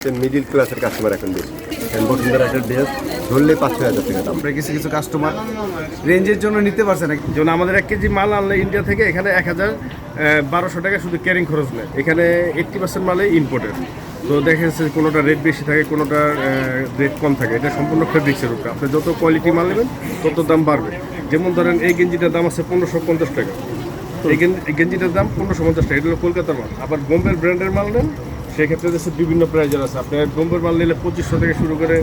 Middle ক্লাসের customer এখন বেশি। বসুন্ধরা একটা ড্রেস ধরলে 5-6 হাজার টাকা দাম। কিছু কিছু কাস্টমার রেঞ্জের জন্য নিতে পারছে না। যেমন আমাদের 1 কেজি মাল আনলে ইন্ডিয়া থেকে এখানে 1200 টাকা শুধু ক্যারিং খরচ নেয়। এখানে 80% মালে ইম্পোর্টেড। তো দেখা যাচ্ছে কোনোটা রেট বেশি থাকে, কোনোটা রেট কম থাকে। এটা সম্পূর্ণ ফেব্রিক্সের উপরে। আপনি যত কোয়ালিটি মাল নেবেন তত দাম বাড়বে। যেমন ধরেন এই গেঞ্জিটার দাম আছে 1550 টাকা। এই গেঞ্জিটার দাম 1550 টাকা। এটা হলো কলকাতার মাল। আবার বোম্বের ব্র্যান্ডের মাল নেন, সেক্ষেত্রে হচ্ছে বিভিন্ন প্রাইজের আছে। আপনার বোম্বের মাল নিলে 2500 থেকে শুরু করে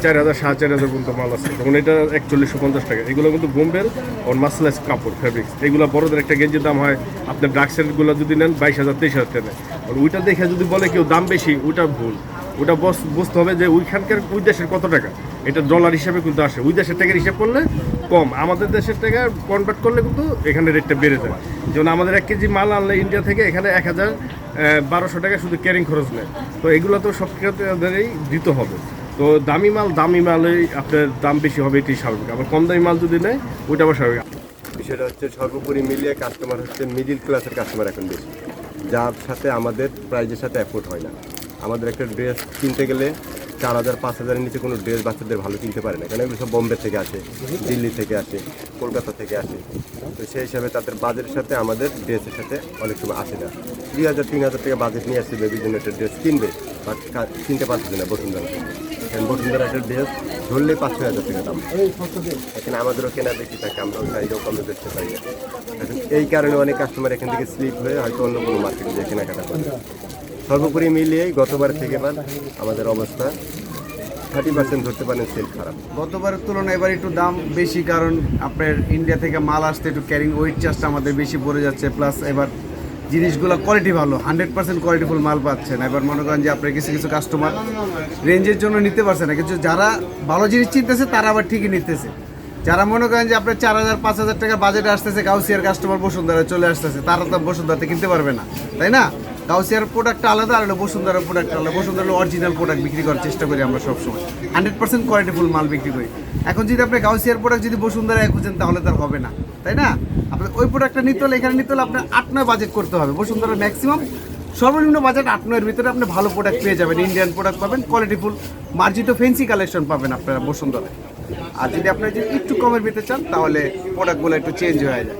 4000 4500 পর্যন্ত মাল আছে। তখন এটা 4150 টাকা। এগুলো কিন্তু বোম্বের ওর মাসলাইজ কাপড় ফেব্রিক্স। এগুলো বড়দের একটা গেঞ্জির দাম হয় আপনার ব্রাক্সেরগুলো যদি নেন 22000 23,000 টাকা। আর ওইটা দেখে যদি বলে কেউ দাম বেশি, ওইটা ভুল। ওটা বুঝতে হবে যে ওইখানকার ওই দেশের কত টাকা, এটা ডলার হিসাবে কিন্তু আসে। ওই দেশের টাকার হিসাব করলে কম, আমাদের দেশের টাকা কনভার্ট করলে কিন্তু এখানে রেটটা বেড়ে যায়। যেমন আমাদের 1 কেজি মাল আনলে ইন্ডিয়া থেকে এখানে 1200 টাকা শুধু ক্যারিং খরচ নেয়। তো এগুলো তো সব ক্ষেত্রেই দিতে হবে। তো দামি মালেই আপনার দাম বেশি হবে, এটি স্বাভাবিক। আবার কম দামি মাল যদি নেয় ওইটা আবার স্বাভাবিক। বিষয়টা হচ্ছে সর্বোপরি মিলিয়ে কাস্টমার হচ্ছে মিডিল ক্লাসের কাস্টমার এখন বেশি, যার সাথে আমাদের প্রাইজের সাথে অ্যাফোর্ড হয় না। আমাদের একটা ড্রেস কিনতে গেলে 4000-5000-এর নিচে কোনো ড্রেস বাচ্চাদের ভালো কিনতে পারে না, কারণ এগুলো সব বোম্বে থেকে আসে, দিল্লি থেকে আসে, কলকাতা থেকে আসে। তো সেই হিসাবে তাদের বাজেটের সাথে আমাদের ড্রেসের সাথে অনেক সময় আসে না। 2000-3000 টাকা বাজেট নিয়ে আসছে বেবির জন্য একটা ড্রেস কিনবে, বাট কিনতে পারছে না বসুন্ধরা থেকে। বসুন্ধরা একটা ড্রেস ধরলে 5-6 হাজার টাকা দাম। এখানে আমাদেরও কেনা বেশি থাকে, আমরাও চাইলেও কমে বেচতে পারি না। এখন এই কারণে অনেক কাস্টমার এখান থেকে স্লিপ হয়ে হয়তো অন্য কোনো মার্কেটে যেয়ে কেনাকাটা করে। সর্বোপরি মিলিয়েই গতবার থেকে আমাদের অবস্থা 30% ধরতে পারেন সেল খারাপ। গতবারের তুলনায় এবার একটু দাম বেশি, কারণ আপনার ইন্ডিয়া থেকে মাল আসতে একটু ক্যারিং ওয়েট চার্জটা আমাদের বেশি পড়ে যাচ্ছে। প্লাস এবার জিনিসগুলো কোয়ালিটি ভালো, 100% কোয়ালিটিফুল মাল পাচ্ছেন। এবার মনে করেন যে আপনার কিছু কিছু কাস্টমার রেঞ্জের জন্য নিতে পারছে না। কিছু যারা ভালো জিনিস চিনতেছে তারা আবার ঠিকই নিতেছে। যারা মনে করেন যে আপনার 4000-5000 টাকা বাজেটে আসতেছে, গাউসিয়ার কাস্টমার বসুন্ধরা চলে আসতেছে, তারা তো বসুন্ধরাতে কিনতে পারবে না, তাই না? গাউসিয়ার প্রোডাক্টটা আলাদা, আর বসুন্ধরার প্রোডাক্ট আলাদা। বসুন্ধরা অরিজিনাল প্রোডাক্ট বিক্রি করার চেষ্টা করি আমরা সবসময়, 100% কোয়ালিটিফুল মাল বিক্রি করি। এখন যদি আপনি গাউসিয়ার প্রোডাক্ট যদি বসুন্ধরায় খুঁজেন তাহলে তার হবে না, তাই না? আপনার ওই প্রোডাক্টটা নিতে হলে এখানে নিতে হলে আপনার 8-9 বাজেট করতে হবে। বসুন্ধরার ম্যাক্সিমাম সর্বনিম্ন বাজেট 8-9-এর ভিতরে আপনি ভালো প্রোডাক্ট পেয়ে যাবেন, ইন্ডিয়ান প্রোডাক্ট পাবেন, কোয়ালিটিফুল মার্জিত ফেন্সি কালেকশন পাবেন আপনারা বসুন্ধরায়। আর যদি আপনারা যদি একটু কমের ভিতরে চান তাহলে প্রোডাক্টগুলো একটু চেঞ্জ হয়ে যায়।